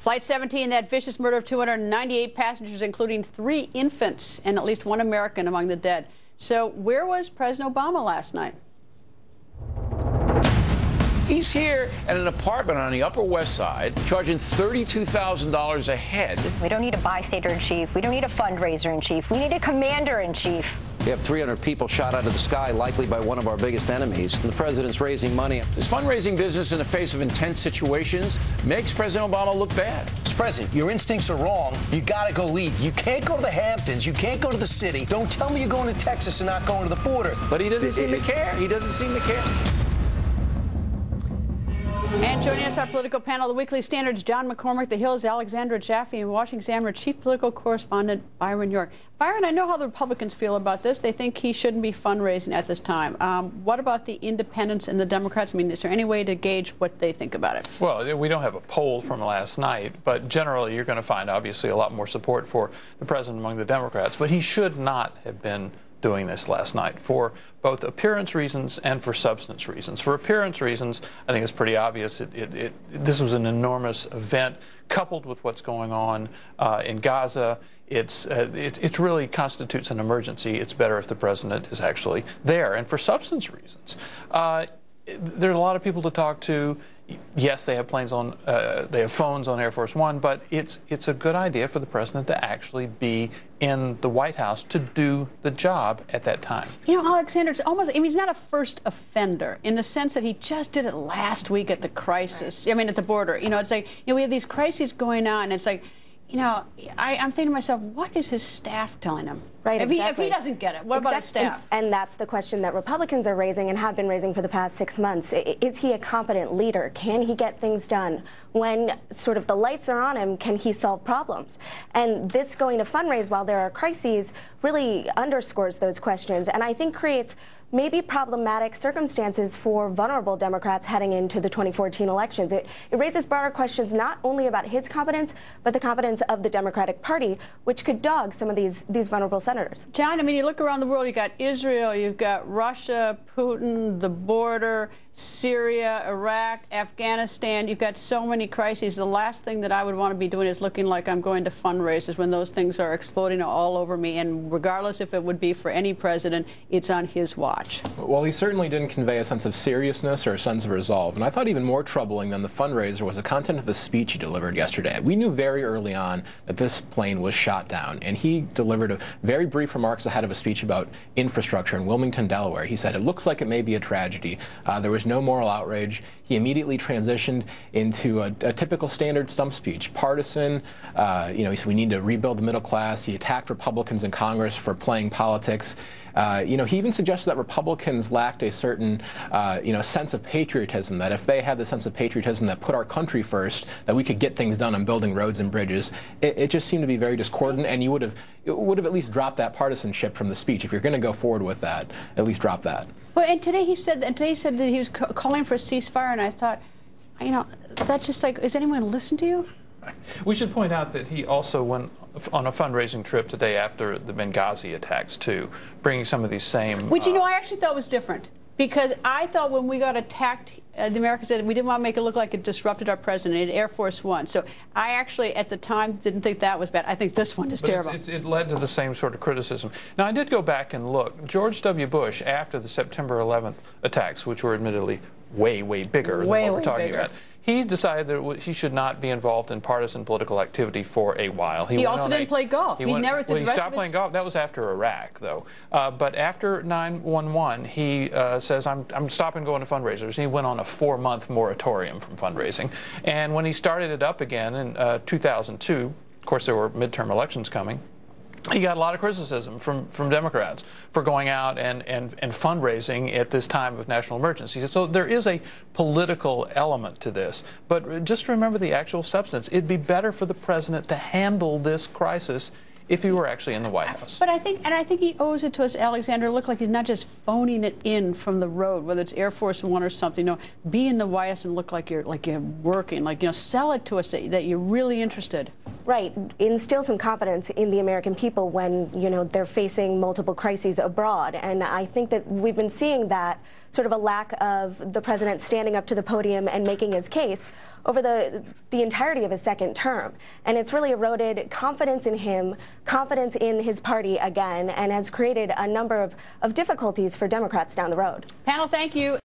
Flight 17, that vicious murder of 298 passengers, including 3 infants and at least 1 American among the dead. So where was President Obama last night? He's here at an apartment on the Upper West Side, charging $32,000 a head. We don't need a bystander-in-chief. We don't need a fundraiser-in-chief. We need a commander-in-chief. We have 300 people shot out of the sky, likely by one of our biggest enemies. And the president's raising money. This fundraising business in the face of intense situations makes President Obama look bad. Mr. President, your instincts are wrong. You got to go lead. You can't go to the Hamptons. You can't go to the city. Don't tell me you're going to Texas and not going to the border. But he doesn't seem to care. He doesn't seem to care. And joining us, our political panel, the Weekly Standard's John McCormick, The Hill's Alexandra Jaffe, and Washington Examiner Chief Political Correspondent Byron York. Byron, I know how the Republicans feel about this. They think he shouldn't be fundraising at this time. What about the independents and the Democrats? I mean, is there any way to gauge what they think about it? Well, we don't have a poll from last night, but generally you're going to find, obviously, a lot more support for the president among the Democrats. But he should not have been doing this last night for both appearance reasons and for substance reasons. For appearance reasons, I think it's pretty obvious this was an enormous event coupled with what's going on in Gaza. It really constitutes an emergency. It's better if the president is actually there. And for substance reasons, there are a lot of people to talk to. Yes, they have planes on, they have phones on Air Force One, but it's a good idea for the president to actually be in the White House to do the job at that time. You know, Alexander, it's almost, I mean, he's not a first offender in the sense that he just did it last week at the crisis. I mean, at the border. You know, it's like, you know, we have these crises going on, and it's like, you know, I'm thinking to myself, what is his staff telling him? Right, if he doesn't get it, what about his staff? And that's the question that Republicans are raising and have been raising for the past 6 months. Is he a competent leader? Can he get things done? When sort of the lights are on him, can he solve problems? And this going to fundraise while there are crises really underscores those questions, and I think creates maybe problematic circumstances for vulnerable Democrats heading into the 2014 elections. It raises broader questions not only about his competence, but the competence of the Democratic Party, which could dog some of these vulnerable senators. John, I mean, you look around the world, you've got Israel, you've got Russia, Putin, the border, Syria, Iraq, Afghanistan. You've got so many crises. The last thing that I would want to be doing is looking like I'm going to fundraisers when those things are exploding all over me. And regardless if it would be for any president, it's on his watch. Well, he certainly didn't convey a sense of seriousness or a sense of resolve. And I thought even more troubling than the fundraiser was the content of the speech he delivered yesterday. We knew very early on that this plane was shot down. And he delivered a very brief remarks ahead of a speech about infrastructure in Wilmington, Delaware. He said, it looks like it may be a tragedy. There was no moral outrage. He immediately transitioned into a typical standard stump speech, partisan. You know, he said we need to rebuild the middle class. He attacked Republicans in Congress for playing politics. You know, he even suggested that Republicans lacked a certain, you know, sense of patriotism, that if they had the sense of patriotism that put our country first, that we could get things done on building roads and bridges. It just seemed to be very discordant, and you would have at least dropped that partisanship from the speech. If you're going to go forward with that, at least drop that. Well, and today he said that he was calling for a ceasefire, and I thought, you know, that's just like, is anyone listen to you? We should point out that he also went on a fundraising trip the day after the Benghazi attacks, too, bringing some of these same... Which, you know, I actually thought was different. Because I thought when we got attacked, the Americans said we didn't want to make it look like it disrupted our president at Air Force One. So I actually, at the time, didn't think that was bad. I think this one is terrible. It led to the same sort of criticism. Now, I did go back and look. George W. Bush, after the September 11th attacks, which were admittedly way, way bigger than what we're talking about, he decided that he should not be involved in partisan political activity for a while. He also didn't play golf. He stopped playing golf. That was after Iraq, though. But after 9/11, he says, I'm stopping going to fundraisers. And he went on a 4-month moratorium from fundraising. And when he started it up again in 2002, of course, there were midterm elections coming, he got a lot of criticism from Democrats for going out and fundraising at this time of national emergency. So there is a political element to this. But just remember the actual substance. It'd be better for the president to handle this crisis if he were actually in the White House. But I think he owes it to us, Alexander, look like he's not just phoning it in from the road, whether it's Air Force One or something. No, be in the White House and look like you're working, like, you know, sell it to us that you're really interested. Right, instill some confidence in the American people when, you know, they're facing multiple crises abroad. And I think that we've been seeing that sort of a lack of the president standing up to the podium and making his case over the entirety of his second term. And it's really eroded confidence in him, confidence in his party again, and has created a number of difficulties for Democrats down the road. Panel, thank you.